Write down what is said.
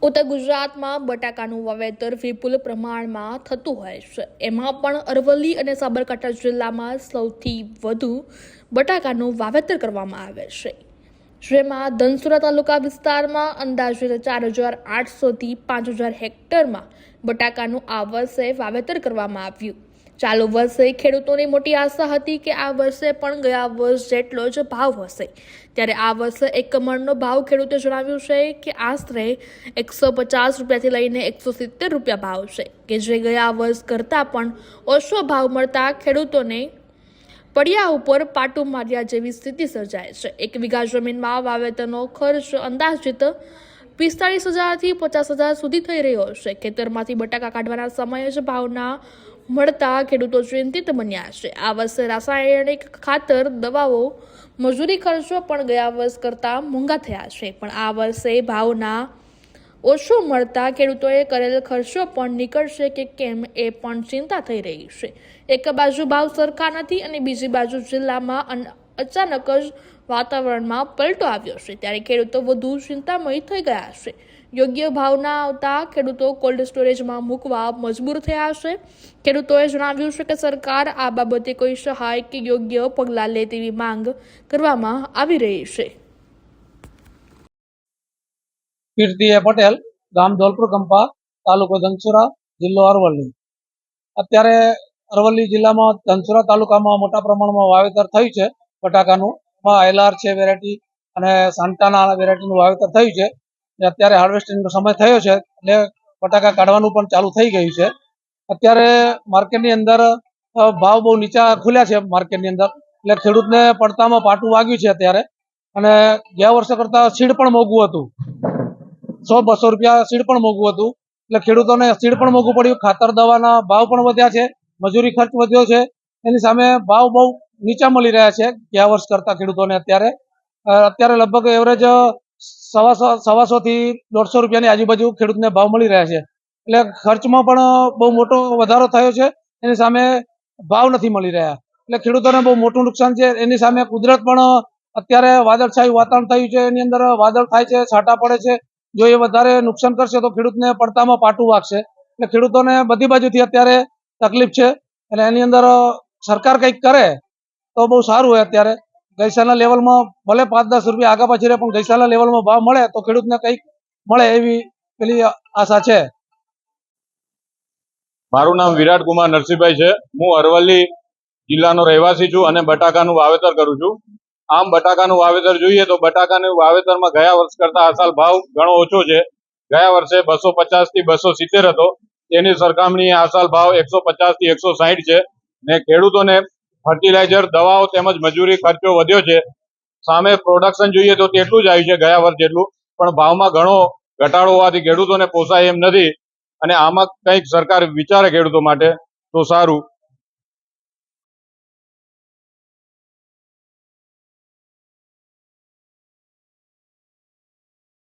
ઉત્તર ગુજરાતમાં બટાકાનું વાવેતર વિપુલ પ્રમાણમાં થતું હોય છે। એમાં પણ અરવલ્લી અને સાબરકાંઠા જિલ્લામાં સૌથી વધુ બટાકાનું વાવેતર કરવામાં આવે છે, જેમાં ધનસુરા તાલુકા વિસ્તારમાં અંદાજે 4,800થી 5,000 હેક્ટરમાં બટાકાનું આ વર્ષે વાવેતર કરવામાં આવ્યું। ચાલુ વર્ષે ખેડૂતોની મોટી આશા હતી કે આ વર્ષે પણ ગયા વર્ષ જેટલો જ ભાવ હશે, ત્યારે આ વર્ષે એક મણનો ભાવ ખેડૂતે જણાવ્યું છે કે આશરે 150 રૂપિયાથી લઈને 170 રૂપિયા ભાવ છે, કે જે ગયા વર્ષ કરતાં પણ ઓછો ભાવ મળતા ખેડૂતોને પડ્યા ઉપર પાટું માર્યા જેવી સ્થિતિ સર્જાય છે। 1 વીઘા જમીનમાં વાવેતરનો ખર્ચ અંદાજિત 45,000થી 50,000 સુધી થઈ રહ્યો છે। ખેતરમાંથી બટાકા કાઢવાના સમયે જ ભાવના મળતા ખેડૂતો ચિંતિત બન્યા છે। આ વર્ષે રાસાયણિક ખાતર, દવાઓ, મજૂરી ખર્ચો પણ ગયા વર્ષ કરતાં મોંઘા થયા છે, પણ આ વર્ષે ભાવના ઓછો મળતા ખેડૂતોએ કરેલ ખર્ચો પણ નીકળશે કે કેમ એ પણ ચિંતા થઈ રહી છે। એક બાજુ ભાવ સરખા નથી અને બીજી બાજુ જિલ્લામાં અચાનક જ વાતાવરણમાં પલટો આવ્યો છે, ત્યારે ખેડૂતો વધુ ચિંતામય થઈ ગયા છે। યોગ્ય ભાવ ના આવતા ખેડૂતો કોલ્ડ સ્ટોરેજમાં મૂકવા મજબૂર થયા છે। ખેડૂતોએ જણાવ્યું છે કે સરકાર આ બાબતે કોઈ સહાય કે યોગ્ય પગલાં લે તેવી માંગ કરવામાં આવી રહી છે। કીર્તિ પટેલ, ગામ ધોલપુર કંપા, તાલુકો ધનસુરા, જિલ્લો અરવલ્લી। અત્યારે અરવલ્લી જિલ્લામાં ધનસુરા તાલુકામાં મોટા પ્રમાણમાં વાવેતર થયું છે બટાકાનું। એલઆર છે વેરાયટી અને સાન્ટાના વેરાયટીનું વાવેતર થયું છે। અત્યારે હાર્વેસ્ટિંગનો સમય થયો છે એટલે બટાકા કાઢવાનું પણ ચાલુ થઈ ગયું છે। અત્યારે માર્કેટની અંદર ભાવ બહુ નીચા ખુલ્યા છે માર્કેટની અંદર, એટલે ખેડૂતને પડતામાં પાટું વાગ્યું છે અત્યારે। અને ગયા વર્ષે કરતા સીડ પણ મોંઘું હતું, 100-200 રૂપિયા સીડ પણ મોંઘું હતું, એટલે ખેડૂતોને સીડ પણ મોંઘું પડ્યું। ખાતર દવાના ભાવ પણ વધ્યા છે, મજૂરી ખર્ચ વધ્યો છે, એની સામે ભાવ બહુ નીચા મળી રહ્યા છે ગયા વર્ષ કરતા ખેડૂતોને। અત્યારે લગભગ એવરેજ 150 થી 150 રૂપિયાની આજુબાજુ ખેડૂતને ભાવ મળી રહ્યા છે, એટલે ખર્ચમાં પણ બહુ મોટો વધારો થયો છે, એની સામે ભાવ નથી મળી રહ્યા, એટલે ખેડૂતોને બહુ મોટું નુકસાન છે। એની સામે કુદરત પણ અત્યારે વાદળછાયું વાતાવરણ થયું છે, એની અંદર વાદળ થાય છે, છાંટા પડે છે। જો એ વધારે નુકસાન કરશે તો ખેડૂતને પડતામાં પાટું વાગશે, એટલે ખેડૂતોને બધી બાજુથી અત્યારે તકલીફ છે। અને એની અંદર સરકાર કંઈક કરે તો બહુ સારું હોય। અત્યારે ગઈ સાલના લેવલમાં ભલે 5-10 રૂપિયા આગા પાછી રહે, પણ ગઈ સાલના લેવલમાં ભાવ મળે તો ખેડૂતને કંઈક મળે એવી પેલી આશા છે। મારું નામ વિરાટ કુમાર નરસિંહભાઈ છે। હું અરવલ્લી જિલ્લાનો રહેવાસી છું અને બટાકાનું વાવેતર કરું છું। આમ બટાકાનું વાવેતર જોઈએ તો બટાકાનું વાવેતરમાં ગયા વર્ષ કરતા આ સાલ ભાવ ઘણો ઓછો છે। ગયા વર્ષે 250 થી 270 હતો, તેની સરખામણીએ આ સાલ ભાવ 150 થી 160 છે ને ખેડૂતોને ફર્ટિલાઇઝર, દવાઓ તેમજ મજૂરી ખર્ચો વધ્યો છે। સામે પ્રોડક્શન જોઈએ તો તેટલું જ આવ્યું છે ગયા વર્ષ જેટલું, પણ ભાવમાં ઘણો ઘટાડો હોવાથી ખેડૂતોને પોસાય એમ નથી, અને આમાં કંઈક સરકાર વિચારે ખેડૂતો માટે તો સારું।